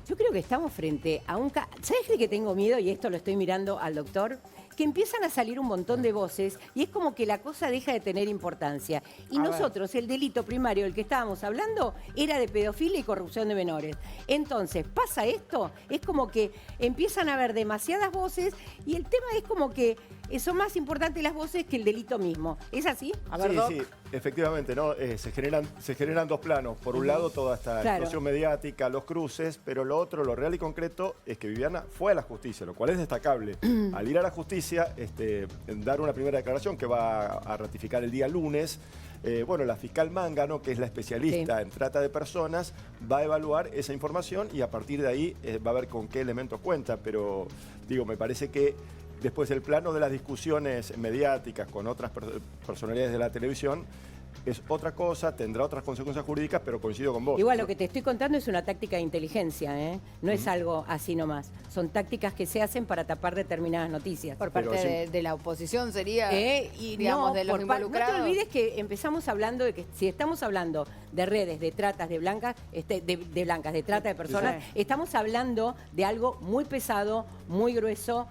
Yo creo que estamos frente a un... ¿Sabes de qué tengo miedo? Y esto lo estoy mirando al doctor. Que empiezan a salir un montón de voces y es como que la cosa deja de tener importancia. Y nosotros, el delito primario del que estábamos hablando, era de pedofilia y corrupción de menores. Entonces, pasa esto, es como que empiezan a haber demasiadas voces y el tema es como que son más importantes las voces que el delito mismo. ¿Es así? A ver, Sí, efectivamente, ¿no? Se generan dos planos. Por un lado, toda esta explosión mediática, los cruces, pero lo otro, lo real y concreto, es que Viviana fue a la justicia, lo cual es destacable. Al ir a la justicia, dar una primera declaración que va a ratificar el día lunes. Bueno, la fiscal Mangano, que es la especialista en trata de personas, va a evaluar esa información y a partir de ahí va a ver con qué elementos cuenta. Pero, digo, me parece que después el plano de las discusiones mediáticas con otras personalidades de la televisión es otra cosa, tendrá otras consecuencias jurídicas, pero coincido con vos. Igual lo que te estoy contando es una táctica de inteligencia, ¿eh? No es algo así nomás. Son tácticas que se hacen para tapar determinadas noticias. por parte de la oposición sería, Y digamos, no, de los involucrados. No te olvides que empezamos hablando de que si estamos hablando de redes, de tratas de blancas, de trata de personas, estamos hablando de algo muy pesado, muy grueso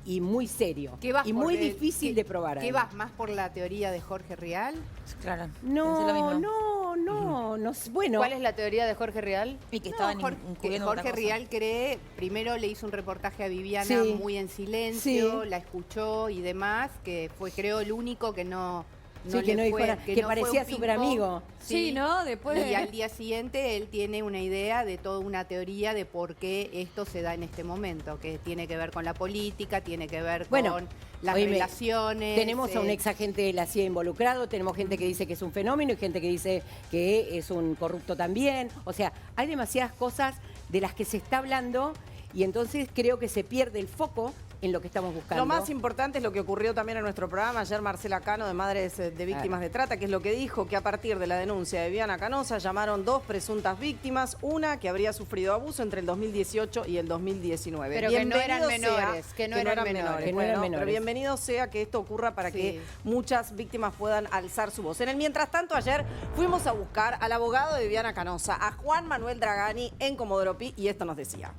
y muy serio. Y muy difícil de probar. ¿Qué vas más por la teoría de Jorge Rial? Claro, pensé lo No, mismo. no, bueno. ¿Cuál es la teoría de Jorge Rial? Y que estaban que encubriendo otra Jorge cosa. Rial cree, primero le hizo un reportaje a Viviana Sí. muy en silencio, Sí. la escuchó y demás, que fue creo el único que no Sí, que no dijo nada, que no parecía fue un súper amigo. Sí, ¿no? Después y al día siguiente él tiene una idea de toda una teoría de por qué esto se da en este momento, que tiene que ver con la política, tiene que ver con las relaciones. Tenemos a un ex agente de la CIA involucrado, tenemos gente que dice que es un fenómeno y gente que dice que es un corrupto también. O sea, hay demasiadas cosas de las que se está hablando y entonces creo que se pierde el foco en lo que estamos buscando. Lo más importante es lo que ocurrió también en nuestro programa. Ayer Marcela Cano, de Madres de Víctimas de Trata, que es lo que dijo, que a partir de la denuncia de Viviana Canosa llamaron 2 presuntas víctimas, una que habría sufrido abuso entre el 2018 y el 2019. Pero que no eran menores, que no eran menores. Pero bienvenido sea que esto ocurra para que muchas víctimas puedan alzar su voz. En el mientras tanto, ayer fuimos a buscar al abogado de Viviana Canosa, a Juan Manuel Dragani, en Comodoro Pi, y esto nos decía.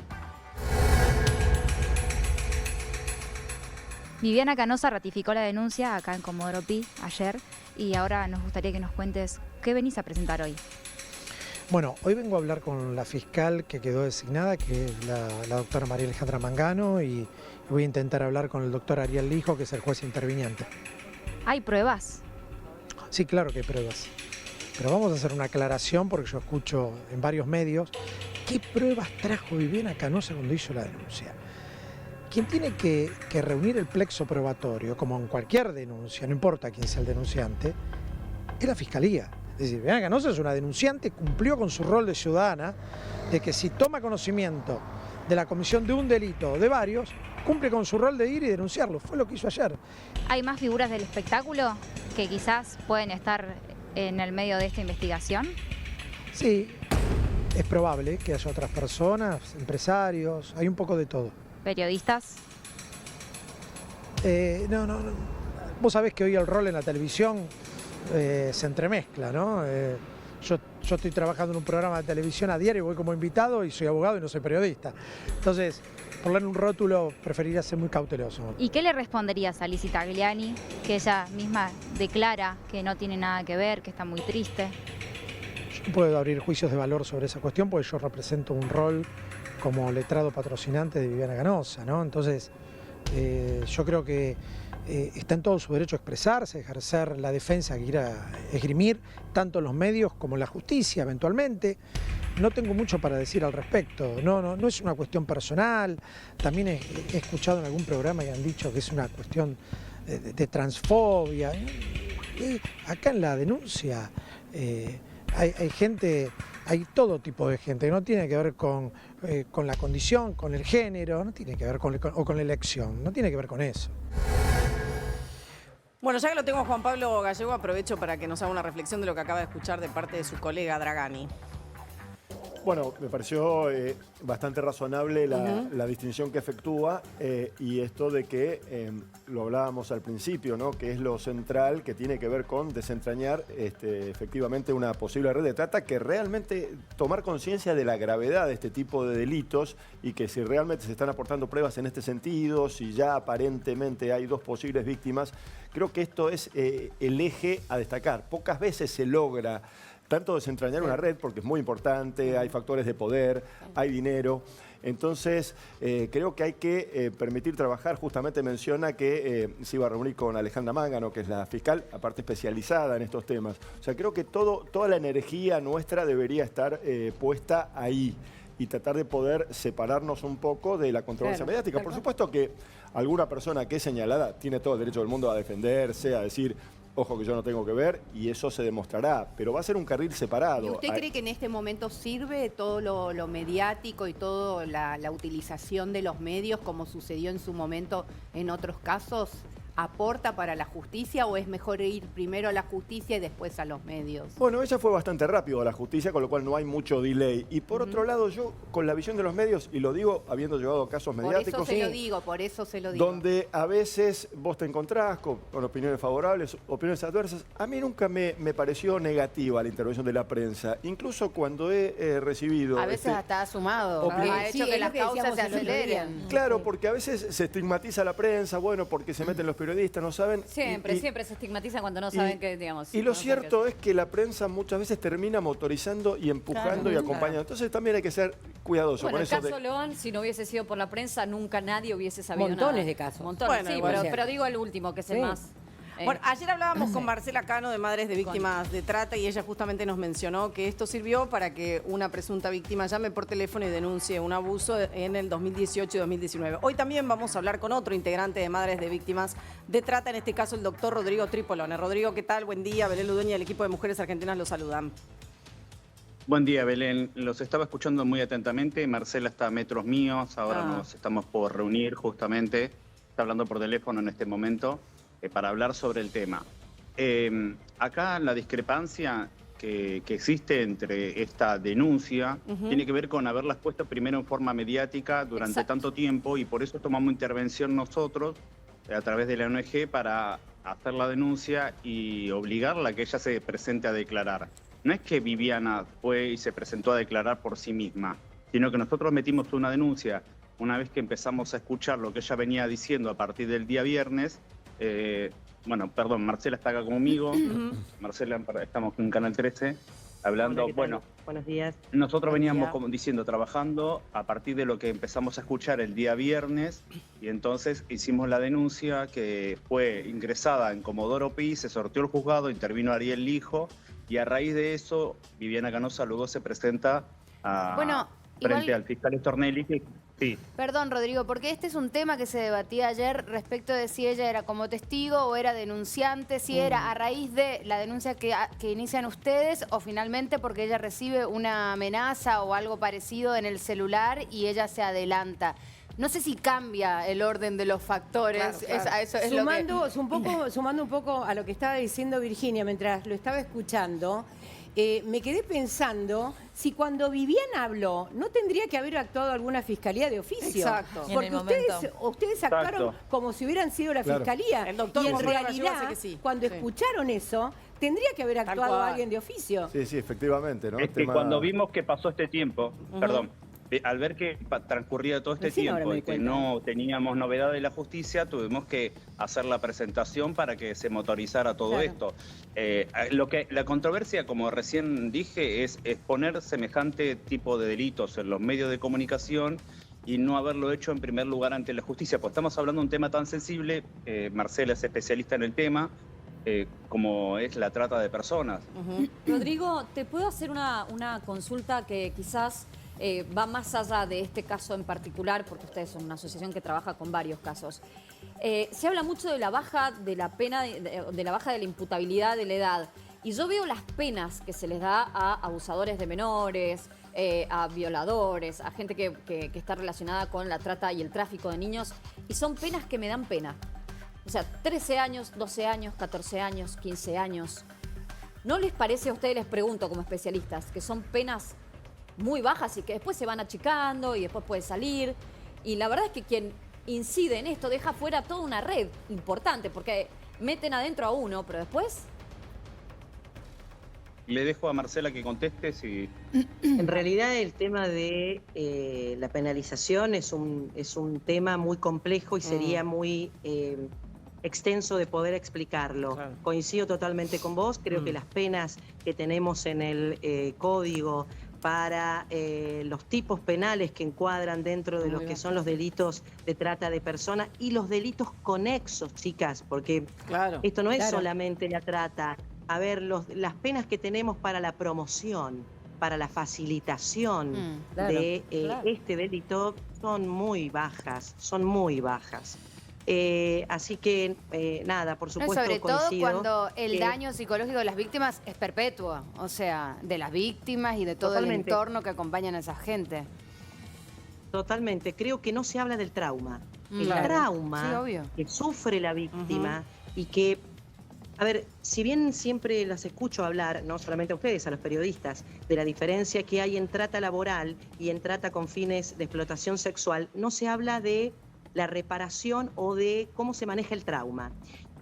Viviana Canosa ratificó la denuncia acá en Comodoro Pi ayer y ahora nos gustaría que nos cuentes qué venís a presentar hoy. Bueno, hoy vengo a hablar con la fiscal que quedó designada, que es la doctora María Alejandra Mangano, y voy a intentar hablar con el doctor Ariel Lijo, que es el juez interviniente. ¿Hay pruebas? Sí, claro que hay pruebas. Pero vamos a hacer una aclaración porque yo escucho en varios medios qué pruebas trajo Viviana Canosa cuando hizo la denuncia. Quien tiene que reunir el plexo probatorio, como en cualquier denuncia, no importa quién sea el denunciante, es la Fiscalía. Es decir, Viviana Canosa es una denunciante, cumplió con su rol de ciudadana, de que si toma conocimiento de la comisión de un delito o de varios, cumple con su rol de ir y denunciarlo. Fue lo que hizo ayer. ¿Hay más figuras del espectáculo que quizás pueden estar en el medio de esta investigación? Sí, es probable que haya otras personas, empresarios, hay un poco de todo. ¿Periodistas? No. Vos sabés que hoy el rol en la televisión se entremezcla, ¿no? Yo estoy trabajando en un programa de televisión a diario, voy como invitado y soy abogado y no soy periodista. Entonces, ponerle un rótulo preferiría ser muy cauteloso. ¿Y qué le responderías a Lizzy Tagliani, que ella misma declara que no tiene nada que ver, que está muy triste? Yo no puedo abrir juicios de valor sobre esa cuestión porque yo represento un rol como letrado patrocinante de Viviana Canosa, ¿no? Entonces, yo creo que está en todo su derecho a expresarse, a ejercer la defensa que quiera esgrimir, tanto en los medios como en la justicia, eventualmente. No tengo mucho para decir al respecto, no es una cuestión personal. También he escuchado en algún programa que han dicho que es una cuestión de transfobia. Acá en la denuncia hay gente, hay todo tipo de gente, no tiene que ver con la condición, con el género, no tiene que ver con la elección, no tiene que ver con eso. Bueno, ya que lo tengo a Juan Pablo Gallego, aprovecho para que nos haga una reflexión de lo que acaba de escuchar de parte de su colega Dragani. Bueno, me pareció bastante razonable la distinción que efectúa y esto de que, lo hablábamos al principio, ¿no? Que es lo central que tiene que ver con desentrañar efectivamente una posible red de trata, que realmente tomar conciencia de la gravedad de este tipo de delitos y que si realmente se están aportando pruebas en este sentido, si ya aparentemente hay 2 posibles víctimas, creo que esto es el eje a destacar. Pocas veces se logra tanto desentrañar una red, porque es muy importante, hay factores de poder, hay dinero. Entonces, creo que hay que permitir trabajar. Justamente menciona que se iba a reunir con Alejandra Mangano, que es la fiscal, aparte especializada en estos temas. O sea, creo que toda la energía nuestra debería estar puesta ahí y tratar de poder separarnos un poco de la controversia mediática. Por supuesto que alguna persona que es señalada tiene todo el derecho del mundo a defenderse, a decir, ojo que yo no tengo que ver, y eso se demostrará, pero va a ser un carril separado. ¿Y usted cree que en este momento sirve todo lo mediático y toda la utilización de los medios, como sucedió en su momento en otros casos? ¿Aporta para la justicia o es mejor ir primero a la justicia y después a los medios? Bueno, ella fue bastante rápido a la justicia, con lo cual no hay mucho delay. Y por otro lado, yo con la visión de los medios, y lo digo habiendo llevado casos mediáticos... Por eso se lo digo. Donde a veces vos te encontrás con opiniones favorables, opiniones adversas. A mí nunca me pareció negativa la intervención de la prensa. Incluso cuando he recibido... A veces hasta ha sumado, ha hecho que las causas se aceleren. Claro, porque a veces se estigmatiza a la prensa, bueno, porque se meten los periodistas, no saben. Siempre se estigmatiza cuando no saben que, digamos. Y lo cierto es que la prensa muchas veces termina motorizando y empujando y acompañando. Entonces también hay que ser cuidadoso bueno, con eso. El caso Loan, si no hubiese sido por la prensa, nunca nadie hubiese sabido nada. Montones de casos. Montones, bueno, sí, pero digo el último, que es el más... Bueno, ayer hablábamos con Marcela Cano de Madres de Víctimas de Trata y ella justamente nos mencionó que esto sirvió para que una presunta víctima llame por teléfono y denuncie un abuso en el 2018 y 2019. Hoy también vamos a hablar con otro integrante de Madres de Víctimas de Trata, en este caso el doctor Rodrigo Tripolone. Rodrigo, ¿qué tal? Buen día. Belén Ludueña y el equipo de Mujeres Argentinas los saludan. Buen día, Belén. Los estaba escuchando muy atentamente. Marcela está a metros míos. Ahora nos estamos por reunir justamente. Está hablando por teléfono en este momento para hablar sobre el tema. Acá la discrepancia que existe entre esta denuncia tiene que ver con haberlas puesto primero en forma mediática durante tanto tiempo, y por eso tomamos intervención nosotros a través de la ONG para hacer la denuncia y obligarla a que ella se presente a declarar. No es que Viviana fue y se presentó a declarar por sí misma, sino que nosotros metimos una denuncia una vez que empezamos a escuchar lo que ella venía diciendo a partir del día viernes. Bueno, perdón, Marcela está acá conmigo. Marcela, estamos en Canal 13 hablando. Hola, bueno, buenos días. Nosotros veníamos, como diciendo, trabajando a partir de lo que empezamos a escuchar el día viernes, y entonces hicimos la denuncia que fue ingresada en Comodoro Pi, se sorteó el juzgado, intervino Ariel Lijo, y a raíz de eso Viviana Canosa luego se presenta frente al fiscal Stornelli. Sí. Perdón, Rodrigo, porque este es un tema que se debatía ayer respecto de si ella era como testigo o era denunciante, si era a raíz de la denuncia que inician ustedes o finalmente porque ella recibe una amenaza o algo parecido en el celular y ella se adelanta. No sé si cambia el orden de los factores. Sumando un poco a lo que estaba diciendo Virginia mientras lo estaba escuchando, me quedé pensando si cuando Viviana habló no tendría que haber actuado alguna fiscalía de oficio. Exacto. Porque ustedes actuaron como si hubieran sido la fiscalía. El doctor y en realidad, cuando escucharon eso, tendría que haber actuado alguien de oficio. Sí, sí, efectivamente, ¿no? Es que cuando vimos que pasó este tiempo, al ver que transcurría todo este tiempo y que no teníamos novedad de la justicia, tuvimos que hacer la presentación para que se motorizara todo esto. La controversia, como recién dije, es exponer semejante tipo de delitos en los medios de comunicación y no haberlo hecho en primer lugar ante la justicia. Pues estamos hablando de un tema tan sensible, Marcela es especialista en el tema, como es la trata de personas. Rodrigo, ¿te puedo hacer una consulta que quizás va más allá de este caso en particular, porque ustedes son una asociación que trabaja con varios casos? Se habla mucho de la baja de la pena, de la baja de la imputabilidad de la edad, y yo veo las penas que se les da a abusadores de menores, a violadores, a gente que está relacionada con la trata y el tráfico de niños, y son penas que me dan pena. O sea, 13 años, 12 años, 14 años, 15 años. ¿No les parece a ustedes, les pregunto como especialistas, que son penas muy bajas y que después se van achicando y después puede salir. Y la verdad es que quien incide en esto deja fuera toda una red importante, porque meten adentro a uno, pero después... Le dejo a Marcela que conteste si... En realidad el tema de la penalización es un tema muy complejo y sería muy extenso de poder explicarlo. Claro. Coincido totalmente con vos, creo que las penas que tenemos en el código para los tipos penales que encuadran dentro de los que son los delitos de trata de personas y los delitos conexos, chicas, porque esto no es solamente la trata. A ver, las penas que tenemos para la promoción, para la facilitación de este delito son muy bajas, así que, nada, por supuesto sobre todo coincido cuando el daño psicológico de las víctimas es perpetuo, o sea, de las víctimas y de todo el entorno que acompañan a esa gente. Totalmente, creo que no se habla del trauma. El trauma que sufre la víctima y que... A ver, si bien siempre las escucho hablar, no solamente a ustedes, a los periodistas, de la diferencia que hay en trata laboral y en trata con fines de explotación sexual, no se habla de la reparación o de cómo se maneja el trauma.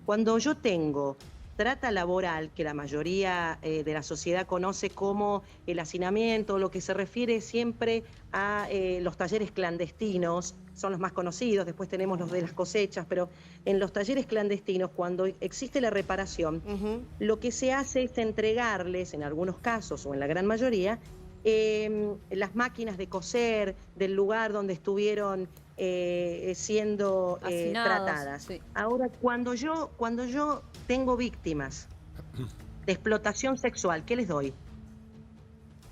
Cuando yo tengo trata laboral, que la mayoría de la sociedad conoce como el hacinamiento, lo que se refiere siempre a los talleres clandestinos, son los más conocidos, después tenemos los de las cosechas, pero en los talleres clandestinos, cuando existe la reparación, lo que se hace es entregarles, en algunos casos o en la gran mayoría, las máquinas de coser del lugar donde estuvieron siendo tratadas. Sí. Ahora, cuando yo tengo víctimas de explotación sexual, ¿qué les doy?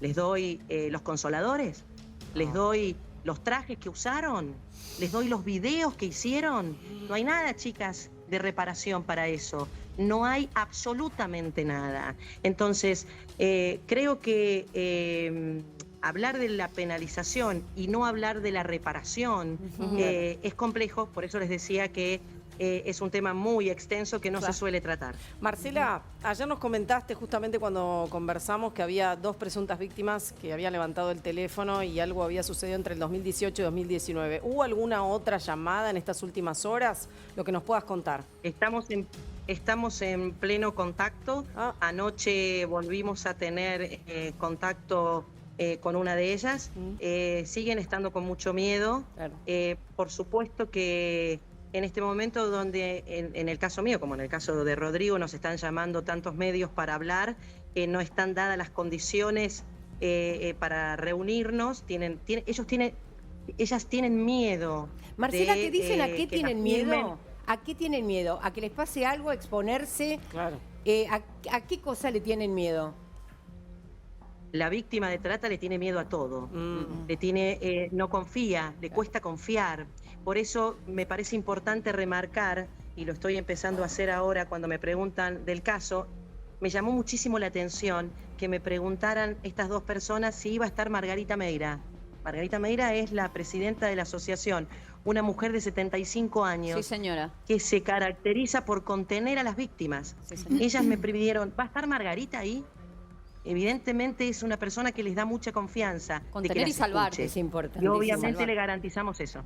¿Les doy los consoladores? ¿Les doy los trajes que usaron? ¿Les doy los videos que hicieron? No hay nada, chicas, de reparación para eso. No hay absolutamente nada. Entonces, creo que hablar de la penalización y no hablar de la reparación es complejo, por eso les decía que es un tema muy extenso que no se suele tratar. Marcela, ayer nos comentaste justamente cuando conversamos que había 2 presuntas víctimas que habían levantado el teléfono y algo había sucedido entre el 2018 y 2019. ¿Hubo alguna otra llamada en estas últimas horas? Lo que nos puedas contar. Estamos en pleno contacto. Anoche volvimos a tener contacto con una de ellas. Siguen estando con mucho miedo. Claro. Por supuesto que en este momento donde en el caso mío, como en el caso de Rodrigo, nos están llamando tantos medios para hablar, no están dadas las condiciones para reunirnos, ellas tienen miedo. Marcela, ¿te dicen a qué tienen miedo? ¿A qué tienen miedo? ¿A que les pase algo, a exponerse? Claro. ¿A qué cosa le tienen miedo? La víctima de trata le tiene miedo a todo, no confía, le cuesta confiar. Por eso me parece importante remarcar, y lo estoy empezando a hacer ahora cuando me preguntan del caso, me llamó muchísimo la atención que me preguntaran estas 2 personas si iba a estar Margarita Meira. Margarita Meira es la presidenta de la asociación, una mujer de 75 años. Sí, señora. Que se caracteriza por contener a las víctimas. Sí, ellas me pidieron, ¿va a estar Margarita ahí? Evidentemente es una persona que les da mucha confianza. Contener y salvar, es importante. Y obviamente le garantizamos eso.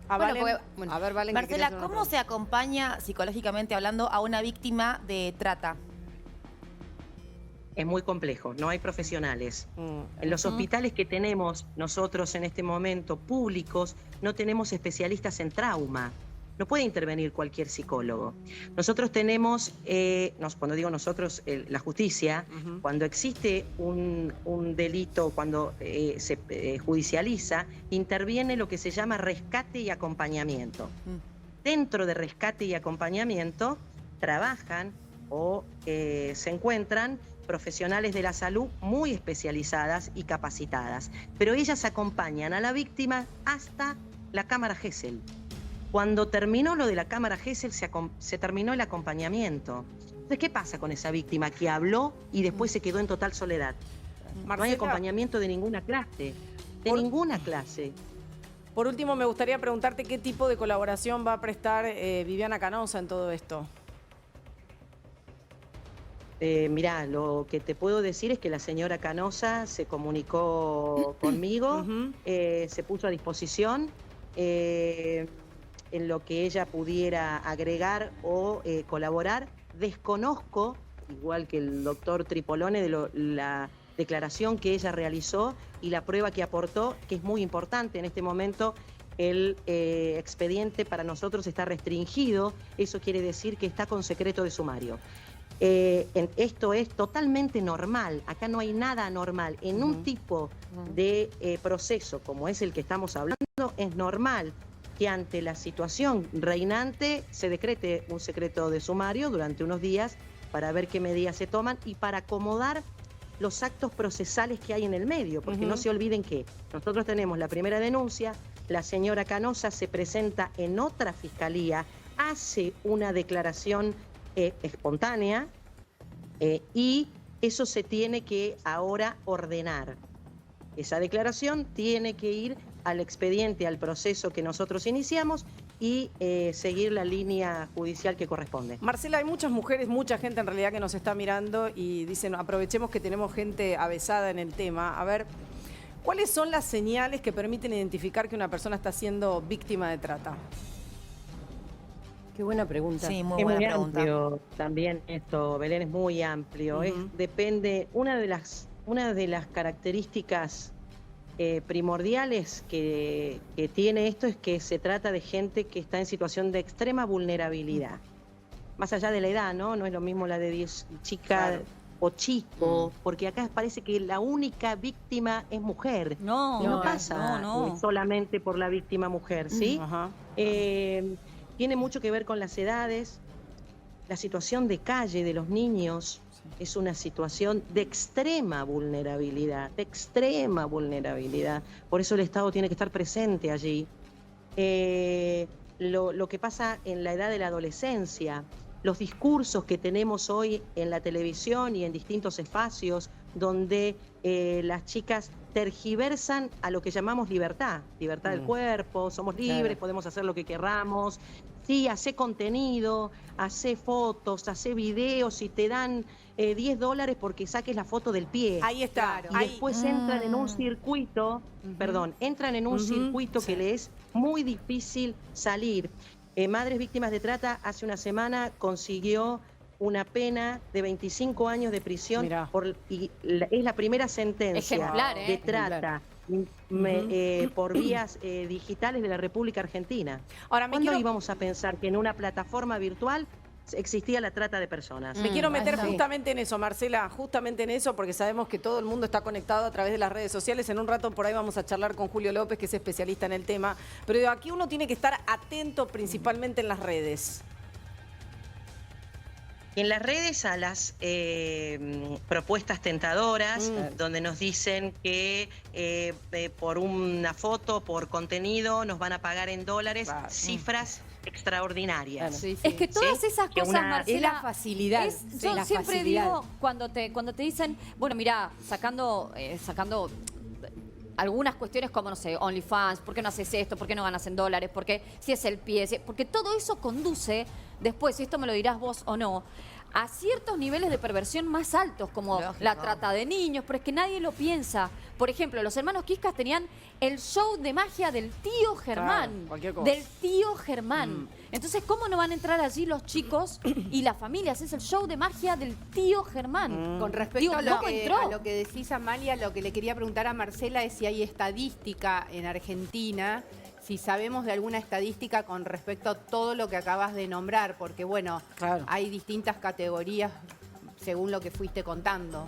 Marcela, ¿cómo se acompaña psicológicamente hablando a una víctima de trata? Es muy complejo, no hay profesionales. En los hospitales que tenemos nosotros en este momento públicos, no tenemos especialistas en trauma. No puede intervenir cualquier psicólogo. Nosotros tenemos, cuando digo nosotros, la justicia, cuando existe un delito, cuando se judicializa, interviene lo que se llama rescate y acompañamiento. Dentro de rescate y acompañamiento trabajan o se encuentran profesionales de la salud muy especializadas y capacitadas, pero ellas acompañan a la víctima hasta la cámara Gesell. Cuando terminó lo de la cámara Gesell, se terminó el acompañamiento. Entonces, ¿qué pasa con esa víctima que habló y después se quedó en total soledad? Marcela, no hay acompañamiento de ninguna clase, ninguna clase. Por último, me gustaría preguntarte qué tipo de colaboración va a prestar Viviana Canosa en todo esto. Mirá, lo que te puedo decir es que la señora Canosa se comunicó conmigo, se puso a disposición en lo que ella pudiera agregar o colaborar. Desconozco, igual que el doctor Tripolone, de la declaración que ella realizó y la prueba que aportó, que es muy importante en este momento. El expediente para nosotros está restringido, eso quiere decir que está con secreto de sumario. Esto es totalmente normal, acá no hay nada anormal. En un tipo de proceso como es el que estamos hablando, es normal que ante la situación reinante se decrete un secreto de sumario durante unos días para ver qué medidas se toman y para acomodar los actos procesales que hay en el medio, porque no se olviden que nosotros tenemos la primera denuncia, la señora Canosa se presenta en otra fiscalía, hace una declaración espontánea y eso se tiene que ahora ordenar. Esa declaración tiene que ir al expediente, al proceso que nosotros iniciamos y seguir la línea judicial que corresponde. Marcela, hay muchas mujeres, mucha gente en realidad que nos está mirando y dicen, aprovechemos que tenemos gente avesada en el tema. A ver, ¿cuáles son las señales que permiten identificar que una persona está siendo víctima de trata? Qué buena pregunta. Sí, muy buena pregunta. Amplio también esto, Belén, es muy amplio. Depende, una de las características primordiales que tiene esto es que se trata de gente que está en situación de extrema vulnerabilidad. Más allá de la edad, ¿no? No es lo mismo la de 10 chicas o chico, porque acá parece que la única víctima es mujer. No pasa solamente por la víctima mujer, ¿sí? Tiene mucho que ver con las edades, la situación de calle de los niños. Es una situación de extrema vulnerabilidad, Por eso el Estado tiene que estar presente allí. Lo que pasa en la edad de la adolescencia, los discursos que tenemos hoy en la televisión y en distintos espacios donde las chicas tergiversan a lo que llamamos libertad del cuerpo, somos libres, podemos hacer lo que querramos. Sí, hace contenido, hace fotos, hace videos y te dan $10 porque saques la foto del pie. Ahí está. Y después entran en un circuito, circuito que le es muy difícil salir. Madres Víctimas de Trata hace una semana consiguió una pena de 25 años de prisión es la primera sentencia de trata por vías digitales de la República Argentina. Ahora, ¿cuándo íbamos a pensar que en una plataforma virtual existía la trata de personas? Me quiero meter justamente en eso, Marcela, justamente en eso, porque sabemos que todo el mundo está conectado a través de las redes sociales. En un rato por ahí vamos a charlar con Julio López, que es especialista en el tema. Pero aquí uno tiene que estar atento principalmente en las redes. En las redes a las propuestas tentadoras, donde nos dicen que por una foto, por contenido, nos van a pagar en dólares, cifras extraordinarias. Es que todas esas cosas, Marcela, es la facilidad. Yo siempre digo, cuando te dicen, bueno, mira, sacando algunas cuestiones como, no sé, OnlyFans, ¿por qué no haces esto? ¿Por qué no ganas en dólares? Porque si es el pie, porque todo eso conduce después, y esto me lo dirás vos o no, a ciertos niveles de perversión más altos, como la trata de niños, pero es que nadie lo piensa. Por ejemplo, los hermanos Quiscas tenían el show de magia del tío Germán. Entonces, ¿cómo no van a entrar allí los chicos y las familias? Es el show de magia del tío Germán. Con respecto a lo que decís, Amalia, lo que le quería preguntar a Marcela es si hay estadística en Argentina, si sabemos de alguna estadística con respecto a todo lo que acabas de nombrar, porque bueno, hay distintas categorías según lo que fuiste contando.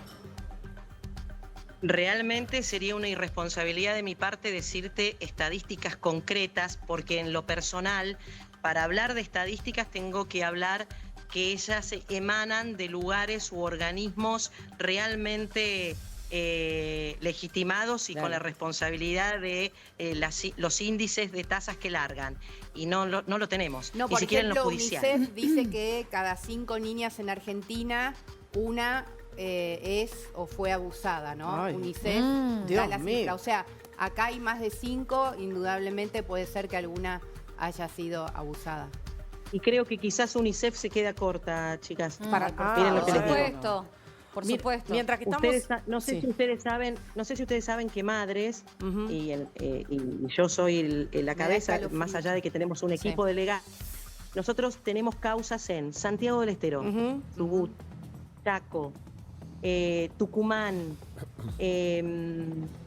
Realmente sería una irresponsabilidad de mi parte decirte estadísticas concretas, porque en lo personal, para hablar de estadísticas tengo que hablar que ellas emanan de lugares u organismos realmente legitimados y con la responsabilidad de los índices de tasas que largan. Y no lo tenemos, ni por siquiera ejemplo, en lo judicial. UNICEF dice que cada 5 niñas en Argentina, una es o fue abusada, ¿no? UNICEF da la cifra. O sea, acá hay más de 5, indudablemente puede ser que alguna haya sido abusada. Y creo que quizás UNICEF se queda corta, chicas. Miren lo que les digo. Por supuesto. Mientras que estamos... no sé si ustedes saben que Madres, y yo soy la cabeza, más allá de que tenemos un equipo delegado, nosotros tenemos causas en Santiago del Estero, Chubut, Chaco, Tucumán,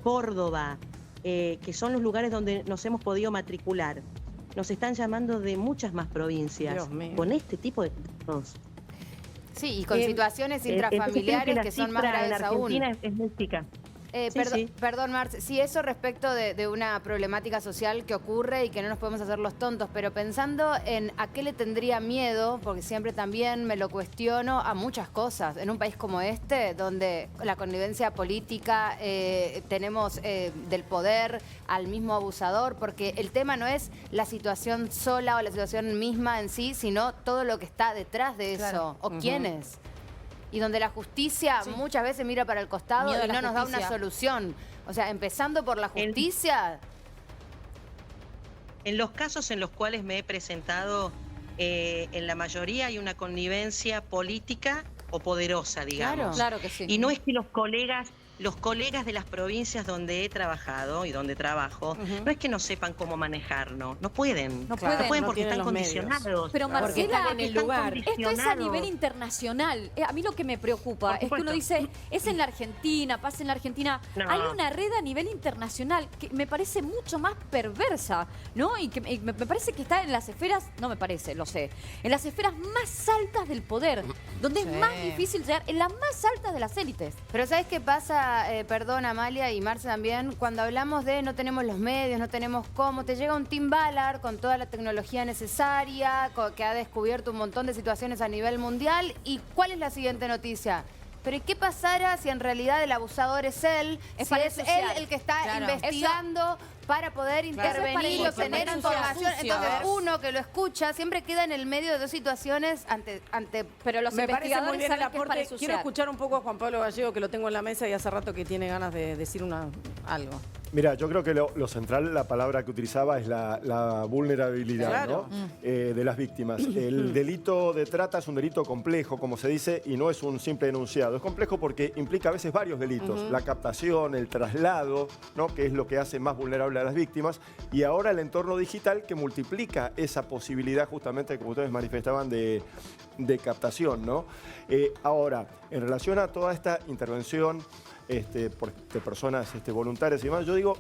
Córdoba, que son los lugares donde nos hemos podido matricular. Nos están llamando de muchas más provincias con este tipo de casos. Sí, y con situaciones intrafamiliares que son más graves aún. En Argentina es muy chica. Perdón, Marce, sí, eso respecto de una problemática social que ocurre y que no nos podemos hacer los tontos, pero pensando en a qué le tendría miedo, porque siempre también me lo cuestiono, a muchas cosas. En un país como este, donde la connivencia política, tenemos del poder al mismo abusador, porque el tema no es la situación sola o la situación misma en sí, sino todo lo que está detrás de eso, o quiénes. Y donde la justicia muchas veces mira para el costado y no nos da una solución. O sea, empezando por la justicia. En los casos en los cuales me he presentado, en la mayoría hay una connivencia política o poderosa, digamos. Claro que sí. Y no es que los colegas de las provincias donde he trabajado y donde trabajo, no es que no sepan cómo manejarnos, no pueden porque están condicionados. Pero Marcela, en el lugar. Esto es a nivel internacional. A mí lo que me preocupa es que uno dice, es en la Argentina, pasa en la Argentina. No. Hay una red a nivel internacional que me parece mucho más perversa, ¿no? Y que me parece que está en las esferas, no me parece, lo sé, en las esferas más altas del poder, donde es más difícil llegar, en las más altas de las élites. Pero ¿sabes qué pasa? Perdón, Amalia y Marce también, cuando hablamos de no tenemos los medios, no tenemos cómo, te llega un Tim Ballard con toda la tecnología necesaria, que ha descubierto un montón de situaciones a nivel mundial. ¿Y cuál es la siguiente noticia? Pero ¿y qué pasará si en realidad el abusador es él? Si es él el que está investigando para poder intervenir y obtener información. Entonces uno que lo escucha siempre queda en el medio de dos situaciones pero los Me parece muy investigadores bien el saben que es para aporte. ensuciar. Quiero escuchar un poco a Juan Pablo Gallego, que lo tengo en la mesa y hace rato que tiene ganas de decir algo. Mira, yo creo que lo central, la palabra que utilizaba es la vulnerabilidad, ¿no? De las víctimas. El delito de trata es un delito complejo, como se dice, y no es un simple denunciado. Es complejo porque implica a veces varios delitos. La captación, el traslado, ¿no? Que es lo que hace más vulnerable a las víctimas. Y ahora el entorno digital que multiplica esa posibilidad justamente, como ustedes manifestaban, de captación, ¿no? Ahora, en relación a toda esta intervención de personas voluntarias y demás, yo digo,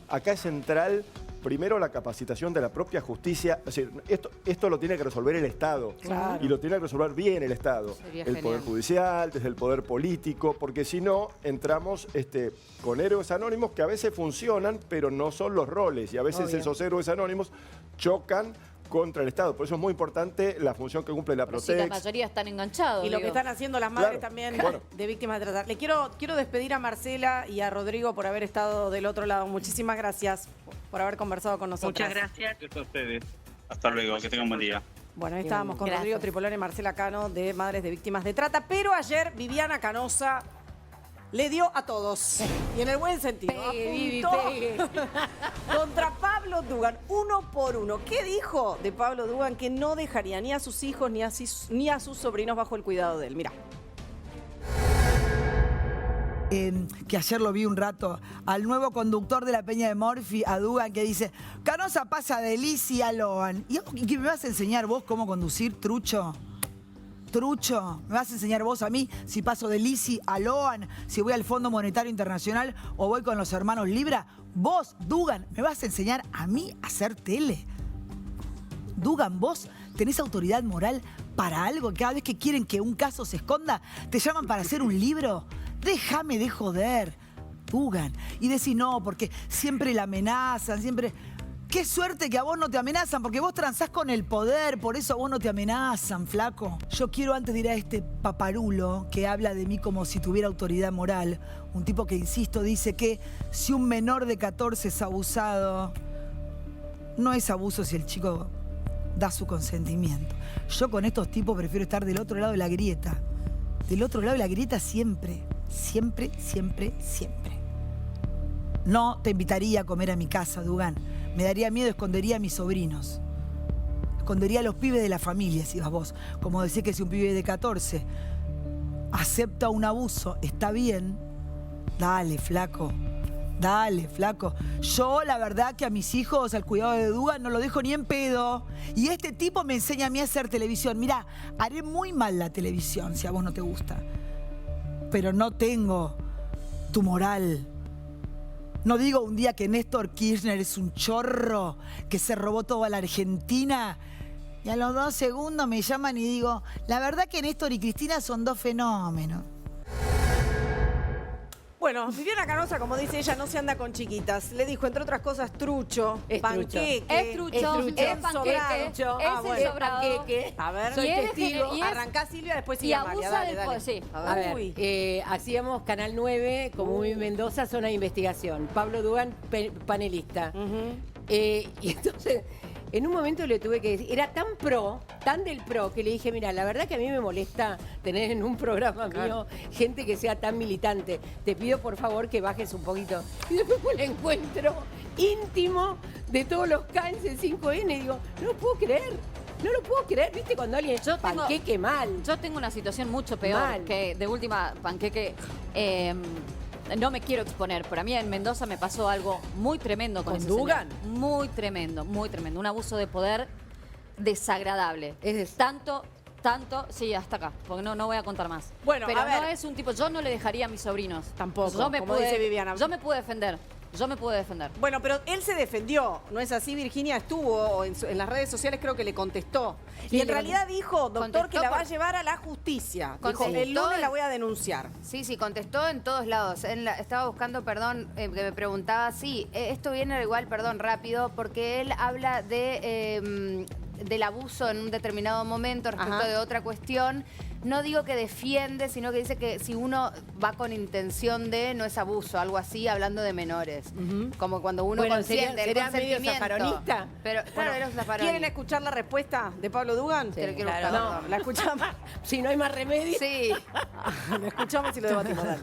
acá es central primero la capacitación de la propia justicia. Es decir, esto lo tiene que resolver el Estado. Claro. Y lo tiene que resolver bien el Estado. El Poder Judicial, desde el Poder Político, porque si no, entramos con héroes anónimos que a veces funcionan, pero no son los roles. Y a veces esos héroes anónimos chocan contra el Estado. Por eso es muy importante la función que cumple la Protex. Sí, la mayoría están enganchados. Y lo que están haciendo las madres también de víctimas de trata. Le quiero despedir a Marcela y a Rodrigo por haber estado del otro lado. Muchísimas gracias por haber conversado con nosotros. Muchas gracias. Gracias a ustedes. Hasta luego, que tengan un buen día. Bueno, ahí estábamos con Rodrigo Tripolone y Marcela Cano de Madres de Víctimas de Trata. Pero ayer Viviana Canosa le dio a todos. Y en el buen sentido. Pegue. Contra Pablo Dugan, 1 por 1. ¿Qué dijo de Pablo Dugan? Que no dejaría ni a sus hijos ni a sus sobrinos bajo el cuidado de él. Mira. Que ayer lo vi un rato, al nuevo conductor de la Peña de Morphy, a Dugan, que dice, Canosa pasa de Lisi a Loan. ¿Y qué me vas a enseñar vos cómo conducir, trucho? Trucho, ¿me vas a enseñar vos a mí si paso de Lisi a Loan, si voy al Fondo Monetario Internacional o voy con los hermanos Libra? Vos, Dugan, ¿me vas a enseñar a mí a hacer tele? Dugan, vos tenés autoridad moral para algo. Cada vez que quieren que un caso se esconda, te llaman para hacer un libro. Déjame de joder, Dugan. Y decís, no, porque siempre la amenazan, siempre... Qué suerte que a vos no te amenazan, porque vos transás con el poder, por eso a vos no te amenazan, flaco. Yo quiero antes de ir a este paparulo que habla de mí como si tuviera autoridad moral, un tipo que, insisto, dice que si un menor de 14 es abusado, no es abuso si el chico da su consentimiento. Yo con estos tipos prefiero estar del otro lado de la grieta. Del otro lado de la grieta siempre, siempre, siempre, siempre. No te invitaría a comer a mi casa, Dugan. Me daría miedo, escondería a mis sobrinos. escondería a los pibes de la familia, si vas vos. Como decís que si un pibe de 14 acepta un abuso, está bien, dale, flaco. Dale, flaco. Yo, la verdad, que a mis hijos, al cuidado de Dugan, no lo dejo ni en pedo. Y este tipo me enseña a mí a hacer televisión. Mirá, haré muy mal la televisión si a vos no te gusta. Pero no tengo tu moral. No digo un día que Néstor Kirchner es un chorro que se robó toda la Argentina. Y a los 2 segundos me llaman y digo, la verdad que Néstor y Cristina son 2 fenómenos. Bueno, Viviana Canosa, como dice ella, no se anda con chiquitas. Le dijo, entre otras cosas, trucho, panqueque. Es trucho, es panqueque, es panqueque. A ver, soy testigo. Arrancá, Silvia, después sigue y Amalia. abusa Dale, dale. sí. A ver, hacíamos Canal 9 como Muy Mendoza, zona de investigación. Pablo Dugan, panelista. Y entonces, en un momento le tuve que decir, era tan del pro, que le dije, mira, la verdad que a mí me molesta tener en un programa mío gente que sea tan militante. Te pido por favor que bajes un poquito. Y después fue el encuentro íntimo de todos los K en 5N y digo, no lo puedo creer. No lo puedo creer, ¿viste? Cuando alguien panqueque mal. Yo tengo una situación mucho peor que de última panqueque. No me quiero exponer, pero a mí en Mendoza me pasó algo muy tremendo con ese Dugan? señor. Muy tremendo, muy tremendo. Un abuso de poder desagradable. Es tanto, sí, hasta acá, porque no voy a contar más. Bueno, pero a ver. no es un tipo, yo no le dejaría a mis sobrinos. Tampoco, como dice Viviana. Yo me pude defender. Bueno, pero él se defendió, ¿no es así? Virginia estuvo en las redes sociales, creo que le contestó. Sí, y en realidad dijo, doctor, que la va a por- llevar a la justicia. Dijo, Contestó el lunes en- la voy a denunciar. Sí, contestó en todos lados. Estaba buscando, perdón, que me preguntaba, esto viene igual, perdón, rápido, porque él habla del abuso en un determinado momento respecto de otra cuestión. No digo que defiende, sino que dice que si uno va con intención de, no es abuso, algo así, hablando de menores. Como cuando uno Bueno, consiente el ¿será medio consentimiento. zafaronista? Pero, claro, era un zafaroni. ¿Quieren escuchar la respuesta de Pablo Dugan? Sí, quiero claro. buscar. No, la escuchamos. Si no hay más remedio. Sí. La escuchamos y lo debatimos. Dale.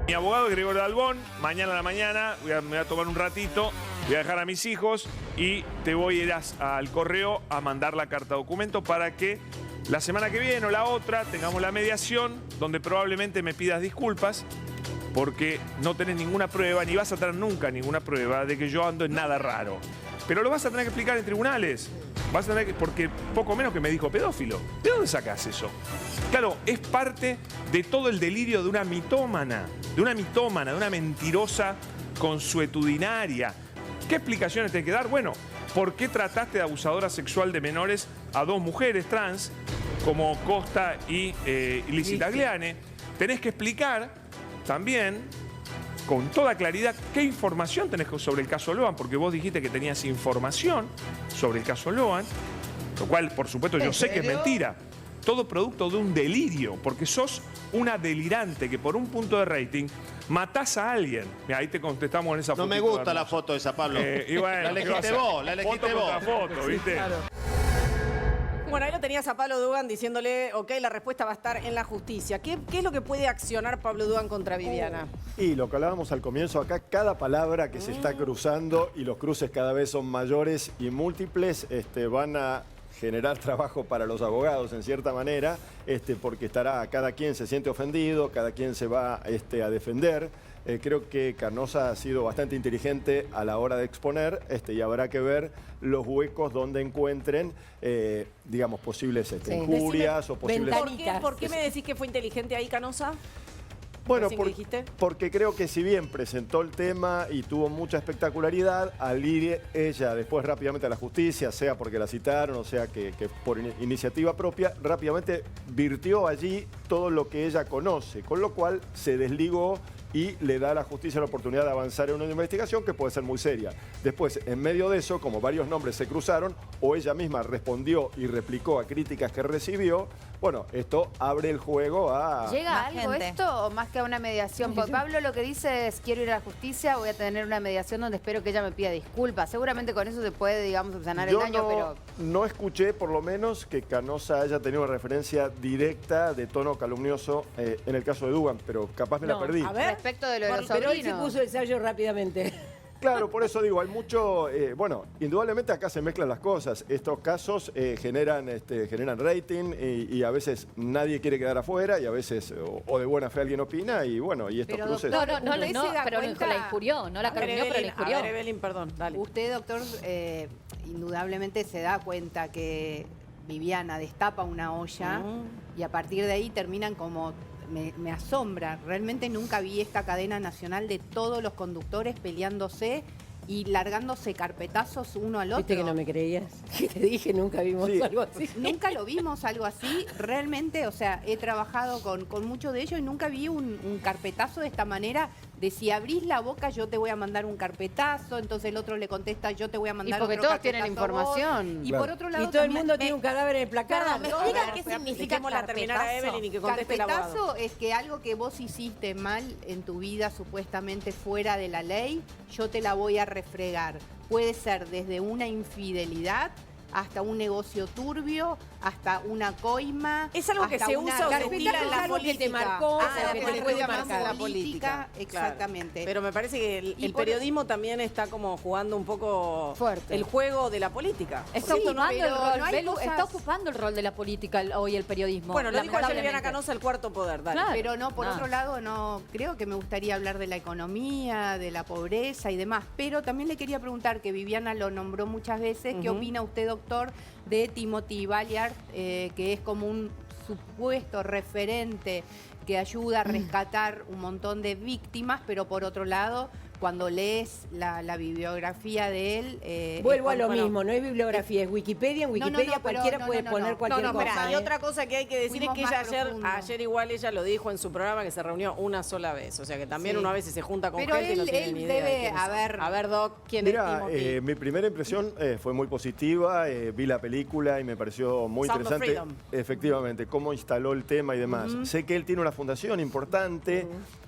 Mi abogado Gregorio Albón, mañana a la mañana, me voy a tomar un ratito, voy a dejar a mis hijos y te voy a ir al correo a mandar la carta documento para que la semana que viene o la otra tengamos la mediación donde probablemente me pidas disculpas porque no tenés ninguna prueba, ni vas a tener nunca ninguna prueba de que yo ando en nada raro. Pero lo vas a tener que explicar en tribunales. Vas a tener que, porque poco menos que me dijo pedófilo. ¿De dónde sacás eso? Claro, es parte de todo el delirio de una mitómana, de una mentirosa consuetudinaria. ¿Qué explicaciones tenés que dar? Bueno, ¿por qué trataste de abusadora sexual de menores a 2 mujeres trans, como Costa y Lizzy Tagliani? Tenés que explicar también con toda claridad qué información tenés sobre el caso Loan, porque vos dijiste que tenías información sobre el caso Loan, lo cual, por supuesto, yo sé que es mentira. Todo producto de un delirio, porque sos una delirante que por un punto de rating matás a alguien. Mira, ahí te contestamos en esa foto. No me gusta la foto esa, Pablo. Y bueno, la elegiste vos, la elegiste foto vos. contra foto, ¿viste? Claro. Bueno, ahí lo tenías a Pablo Dugan diciéndole, ok, la respuesta va a estar en la justicia. ¿Qué es lo que puede accionar Pablo Dugan contra Viviana? Y lo que hablábamos al comienzo, acá cada palabra que se está cruzando y los cruces cada vez son mayores y múltiples, van a generar trabajo para los abogados en cierta manera, porque cada quien se siente ofendido, cada quien se va a defender. Creo que Canosa ha sido bastante inteligente a la hora de exponer y habrá que ver los huecos donde encuentren, digamos, posibles injurias o posibles... ¿Por qué me decís que fue inteligente ahí, Canosa? Bueno, dijiste? porque creo que si bien presentó el tema y tuvo mucha espectacularidad, al ir ella después rápidamente a la justicia, sea porque la citaron o sea que por iniciativa propia, rápidamente virtió allí todo lo que ella conoce, con lo cual se desligó y le da a la justicia la oportunidad de avanzar en una investigación que puede ser muy seria. Después, en medio de eso, como varios nombres se cruzaron, o ella misma respondió y replicó a críticas que recibió, bueno, esto abre el juego a... ¿Llega a algo esto o más que a una mediación? Porque Pablo lo que dice es, quiero ir a la justicia, voy a tener una mediación donde espero que ella me pida disculpas. Seguramente con eso se puede, digamos, subsanar el daño, pero... No escuché, por lo menos, que Canosa haya tenido una referencia directa de tono calumnioso en el caso de Dugan, pero capaz me la perdí. A ver. Respecto de lo de los Pero hoy se sobrinos. puso el sello rápidamente. Claro, por eso digo, hay mucho... bueno, indudablemente acá se mezclan las cosas. Estos casos generan rating y a veces nadie quiere quedar afuera y a veces o de buena fe alguien opina y bueno, y estos cruces... No, pero la injurió, no la calumnió, pero la injurió. A ver, Evelyn, perdón, dale. Usted, doctor, indudablemente se da cuenta que Viviana destapa una olla y a partir de ahí terminan como... Me asombra, realmente nunca vi esta cadena nacional de todos los conductores peleándose y largándose carpetazos uno al otro. ¿Viste que no me creías? Que te dije, nunca vimos algo así. Nunca lo vimos algo así. Realmente, o sea, he trabajado con muchos de ellos y nunca vi un carpetazo de esta manera, de si abrís la boca yo te voy a mandar un carpetazo, entonces el otro le contesta yo te voy a mandar otro carpetazo. Y porque todos tienen información. Y por otro lado y todo el mundo tiene un cadáver en el placar. ¿Me explica qué significa la terminar a Evelyn y que conteste el abogado? Carpetazo es que algo que vos hiciste mal en tu vida, supuestamente fuera de la ley, yo te la voy a refregar. Puede ser desde una infidelidad hasta un negocio turbio, hasta una coima. Es algo que se usa o se tira en la política. Que te marcó, que te puede marcar la política. Exactamente. Claro. Pero me parece que el periodismo también está como jugando un poco fuerte el juego de la política. Está ocupando el rol de la política hoy el periodismo. Bueno, lo dijo ayer Viviana Canosa, el cuarto poder. Dale. Claro. Pero no, por otro lado, no creo que me gustaría hablar de la economía, de la pobreza y demás. Pero también le quería preguntar, que Viviana lo nombró muchas veces, ¿qué opina usted, doctor, de Timothy Ballard, que es como un supuesto referente que ayuda a rescatar un montón de víctimas, pero por otro lado, cuando lees la bibliografía de él... Vuelvo a lo mismo, no es bibliografía, es Wikipedia. En Wikipedia cualquiera puede poner cualquier cosa. Y otra cosa que hay que decir es que ella ayer igual ella lo dijo en su programa, que se reunió una sola vez. O sea que también uno a veces se junta con gente y no tiene ni idea. Debe haber... A ver, Doc, ¿quién es Timothy? Mi primera impresión fue muy positiva. Vi la película y me pareció muy Sound interesante. of Freedom. Efectivamente, cómo instaló el tema y demás. Sé que él tiene una fundación importante.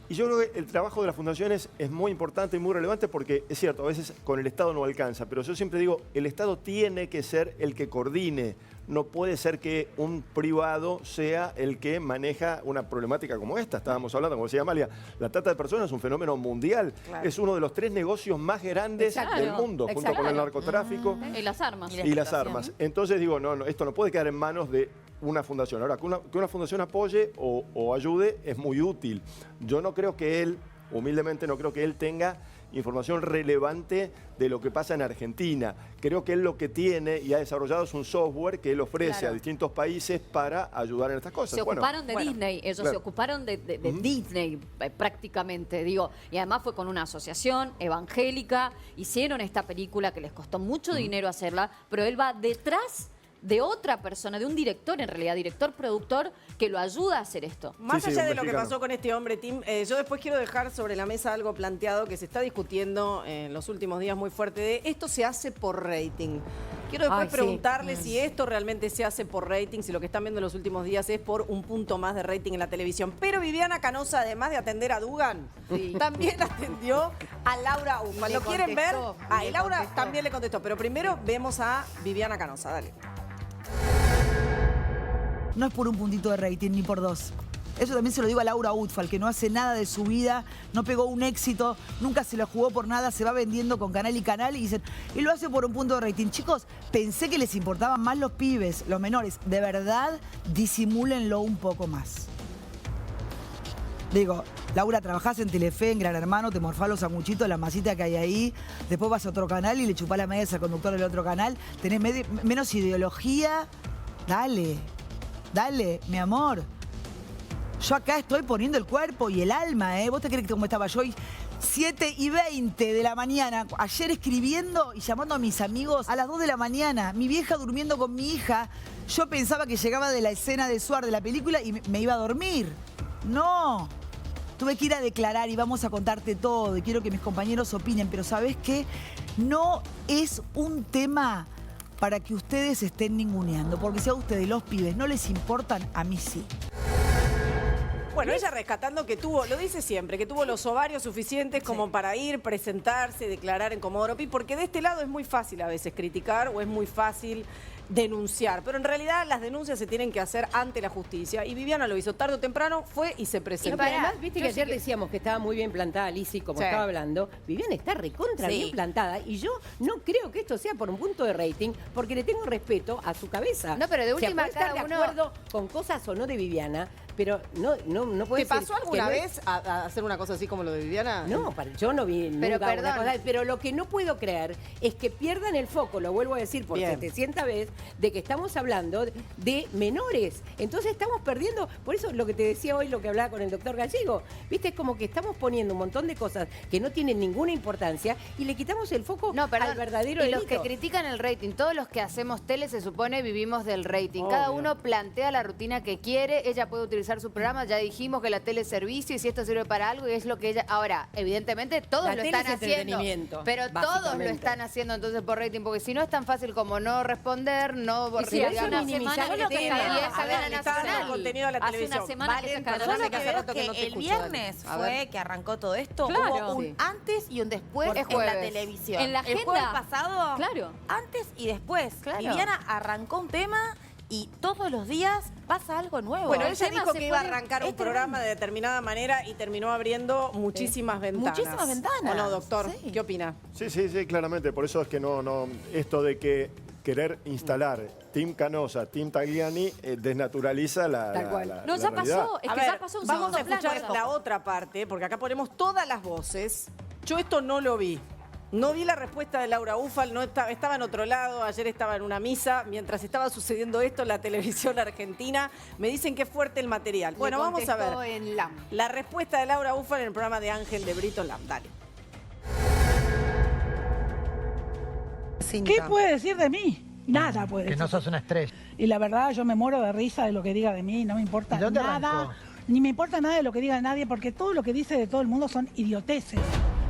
Y yo creo que el trabajo de las fundaciones es muy importante y muy relevante porque es cierto, a veces con el Estado no alcanza, pero yo siempre digo, el Estado tiene que ser el que coordine. No puede ser que un privado sea el que maneja una problemática como esta. Estábamos hablando, como decía Amalia, la trata de personas es un fenómeno mundial. Claro. Es uno de los 3 negocios más grandes del mundo, junto con el narcotráfico y las armas. y las armas. Entonces digo, no, esto no puede quedar en manos de una fundación. Ahora, que una fundación apoye o ayude es muy útil. Yo no creo que él, humildemente no creo que él tenga información relevante de lo que pasa en Argentina. Creo que él lo que tiene y ha desarrollado es un software que él ofrece a distintos países para ayudar en estas cosas. Se ocuparon de Disney, ellos se ocuparon de Disney prácticamente, digo, y además fue con una asociación evangélica, hicieron esta película que les costó mucho dinero hacerla, pero él va detrás de otra persona, de un director en realidad, director-productor, que lo ayuda a hacer esto. Más allá de lo que pasó con este hombre, Tim, yo después quiero dejar sobre la mesa algo planteado que se está discutiendo en los últimos días muy fuerte, de esto se hace por rating. Quiero después preguntarle si esto realmente se hace por rating, si lo que están viendo en los últimos días es por un punto más de rating en la televisión. Pero Viviana Canosa, además de atender a Dugan, también atendió a Laura Ufal. ¿Lo quieren ver? Y Laura también le contestó. Pero primero vemos a Viviana Canosa. Dale. No es por un puntito de rating, ni por 2. Eso también se lo digo a Laura Utfal, que no hace nada de su vida, no pegó un éxito, nunca se lo jugó por nada, se va vendiendo con canal y canal y dicen, y lo hace por un punto de rating. Chicos, pensé que les importaban más los pibes, los menores. De verdad, disimúlenlo un poco más. Digo, Laura, trabajás en Telefe, en Gran Hermano, te morfás los sanguchitos, la masita que hay ahí, después vas a otro canal y le chupás la media al conductor del otro canal, tenés menos ideología. Dale, mi amor. Yo acá estoy poniendo el cuerpo y el alma, ¿eh? ¿Vos te crees que como estaba yo? 7:20 de la mañana, ayer escribiendo y llamando a mis amigos a las 2 de la mañana, mi vieja durmiendo con mi hija. Yo pensaba que llegaba de la escena de Suar de la película y me iba a dormir. No. Tuve que ir a declarar y vamos a contarte todo y quiero que mis compañeros opinen, pero ¿sabés qué? No es un tema para que ustedes estén ninguneando, porque si a ustedes los pibes no les importan, a mí sí. Bueno, ella rescatando que tuvo, lo dice siempre, que tuvo los ovarios suficientes como para ir, presentarse, declarar en Comodoro Pi, porque de este lado es muy fácil a veces criticar o es muy fácil denunciar, pero en realidad las denuncias se tienen que hacer ante la justicia y Viviana lo hizo tarde o temprano, fue y se presentó. Y además, viste que ayer decíamos que estaba muy bien plantada Lizzy, como estaba hablando. Viviana está recontra bien plantada y yo no creo que esto sea por un punto de rating, porque le tengo respeto a su cabeza. No, pero de última, puede estar cada de uno... acuerdo con cosas o no de Viviana, pero no puede ¿Te ser... pasó alguna vez a hacer una cosa así como lo de Viviana? No, yo no vi Pero nunca una cosa, pero lo que no puedo creer es que pierdan el foco, lo vuelvo a decir por 700 veces, de que estamos hablando de menores. Entonces estamos perdiendo, por eso lo que te decía hoy, lo que hablaba con el doctor Gallego, viste, es como que estamos poniendo un montón de cosas que no tienen ninguna importancia y le quitamos el foco al verdadero Y delito. los que critican el rating, todos los que hacemos tele se supone vivimos del rating. Cada uno plantea la rutina que quiere, ella puede utilizar su programa, ya dijimos que la tele es servicio y si esto sirve para algo y es lo que ella... Ahora, evidentemente todos lo están haciendo, pero todos lo están haciendo entonces por rating, porque si no es tan fácil como no responder, no borrar. Contenido a la televisión. Hace una semana que sacaron. Solo que veo que el viernes fue que arrancó todo esto. Claro. Hubo un antes y un después Es en la jueves. televisión. En la el jueves agenda. pasado, Claro. antes y después. Claro. Viviana arrancó un tema y todos los días pasa algo nuevo. Bueno, El ella tema dijo se que iba a pone- arrancar un es programa de determinada manera y terminó abriendo muchísimas ventanas. Muchísimas ventanas. ¿O no, doctor? Sí. ¿Qué opina? Sí, claramente. Por eso es que no esto de que querer instalar Team Canosa, Team Tagliani, desnaturaliza la Tal cual. la- No, la ya realidad. pasó, es A que ver, ya pasó un vamos a segundo plano. escuchar la otra parte, porque acá ponemos todas las voces. Yo esto no lo vi. No vi la respuesta de Laura Ufal, no estaba en otro lado, ayer estaba en una misa, mientras estaba sucediendo esto en la televisión argentina. Me dicen que es fuerte el material. Bueno, vamos a contestó ver en LAM. la respuesta de Laura Ufal en el programa de Ángel de Brito LAM. Dale. ¿Qué puede decir de mí? Nada puede decir. Que no sos una estrella. Y la verdad, yo me muero de risa de lo que diga de mí, no me importa ¿De dónde nada, arrancó? ni me importa nada de lo que diga nadie, porque todo lo que dice de todo el mundo son idioteces.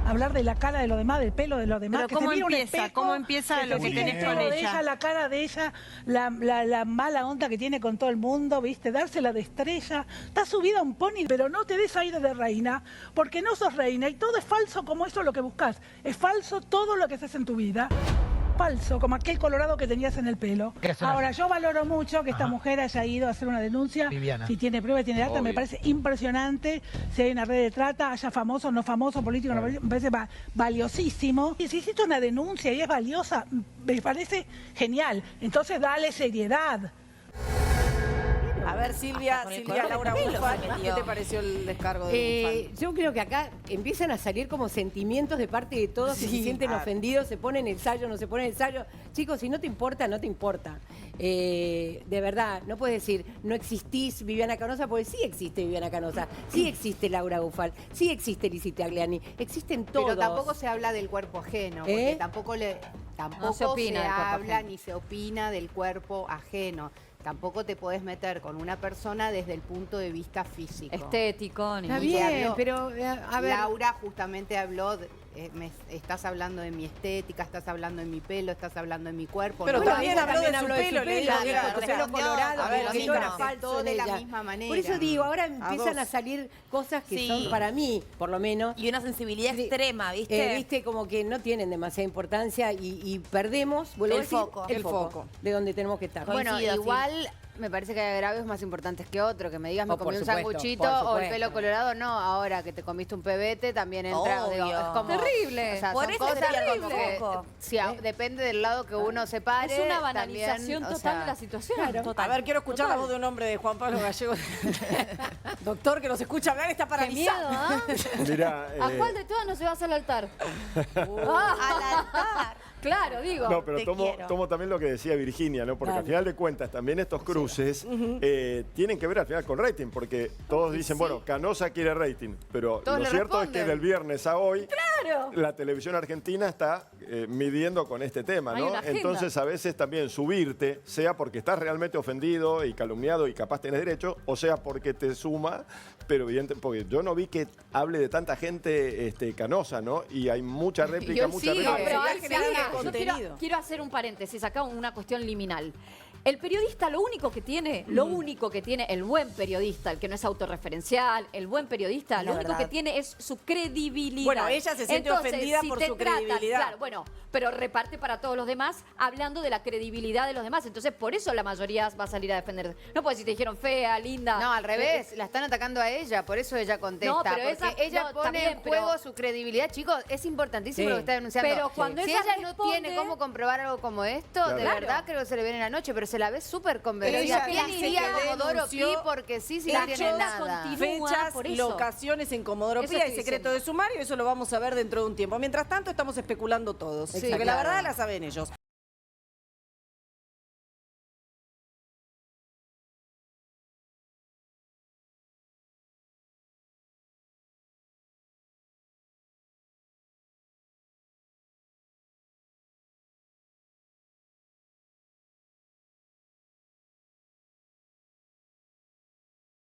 Hablar de la cara de los demás, del pelo de los demás. Pero que ¿cómo se mire un empieza? espejo, ¿Cómo empieza lo se que fije tenés el con pelo de ella? la cara de ella, la mala onda que tiene con todo el mundo, ¿viste? Dársela de estrella. Está subida a un pony, pero no te des aire de reina, porque no sos reina y todo es falso como eso es lo que buscas. Es falso todo lo que haces en tu vida. Falso, como aquel colorado que tenías en el pelo. ¿Qué es una- Ahora, yo valoro mucho que esta mujer haya ido a hacer una denuncia. Viviana. Si tiene pruebas, tiene data, me Obvio. parece impresionante. Si hay una red de trata, haya famosos, no famosos, políticos, no políticos, me parece valiosísimo. Y si hiciste una denuncia y es valiosa, me parece genial. Entonces, dale seriedad. A ver, Silvia, con el Silvia color Laura de pelo Ufal, se ¿qué metió. te pareció el descargo de Ufal? Yo creo que acá empiezan a salir como sentimientos de parte de todos y se sienten ofendidos, se ponen el sallo, no se ponen el sallo. Chicos, si no te importa, no te importa. De verdad, no puedes decir, no existís Viviana Canosa, porque sí existe Viviana Canosa, sí existe Laura Ufal, sí existe Lizzy Tagliani, existen todos. Pero tampoco se habla del cuerpo ajeno, porque ¿Eh? tampoco No se opina del cuerpo habla ajeno. ni se opina del cuerpo ajeno. Tampoco te podés meter con una persona desde el punto de vista físico. Estético, ni Está Y te bien, habló- pero a ver. Laura justamente habló, estás hablando de mi estética, estás hablando de mi pelo, estás hablando de mi cuerpo. Pero No, también habló de su pelo, le dijo que claro, o sea, pelo colorado, a ver, que chicos, no era no. falso de la ella. misma manera. Por eso digo, ahora empiezan dos. a salir cosas que Sí. son para mí, por lo menos. Y una sensibilidad extrema, ¿viste? Viste, como que no tienen demasiada importancia y perdemos, vuelvo El a decir, foco. el El foco foco. de donde tenemos que estar. Bueno, Coincido, sí. igual me parece que hay agravios más importantes que otros. Que me digas, me Oh, por comí un supuesto, sanguchito por o el supuesto. pelo colorado. No, ahora que te comiste un pebete también entra. Obvio. Digo, es como, Terrible. O sea, Por son eso cosas sería como terrible. que, si depende del lado que uno se pare. Es una banalización también, o total sea, de la situación. A ver, quiero escuchar la voz de un hombre de Juan Pablo Gallego. Doctor, que nos escucha hablar, está Qué paralizado. miedo, ¿ah? Mirá, ¿A cuál de todas no se va a hacer al altar? Al altar. Claro, digo. No, pero Te tomo quiero. también lo que decía Virginia, ¿no? Porque Claro. al final de cuentas también estos cruces tienen que ver al final con rating, porque todos dicen, bueno, Canosa quiere rating, pero Todos lo le cierto es responden. que del viernes a hoy la televisión argentina está midiendo con este tema, Hay ¿no? una agenda. Entonces a veces también subirte, sea porque estás realmente ofendido y calumniado y capaz tenés derecho, o sea porque te suma, pero evidente, porque yo no vi que hable de tanta gente Canosa, ¿no? Y hay mucha réplica, hoy mucha sigue. No, réplica. pero Sería hay generar yo contenido. quiero hacer un paréntesis, acá una cuestión liminal. El periodista lo único que tiene, el buen periodista, el que no es autorreferencial, el buen periodista, lo único que tiene es su credibilidad. Bueno, ella se siente ofendida por su credibilidad. Claro, bueno, pero reparte para todos los demás hablando de la credibilidad de los demás. Entonces, por eso la mayoría va a salir a defender. No puedes decir, te dijeron fea, linda. No, al revés, la están atacando a ella, por eso ella contesta. No, pero porque ella pone también, en juego su credibilidad. Chicos, es importantísimo lo que está denunciando. Pero cuando si ella ella no tiene cómo comprobar algo como esto, de verdad creo que se le viene en la noche, pero se la ve súper convencida. ¿Quién iría a Comodoro Pi porque sí no tiene nada? Fechas, locaciones en Comodoro Pi, hay secreto de sumario, eso lo vamos a ver dentro de un tiempo. Mientras tanto, estamos especulando todos. Porque la verdad la saben ellos.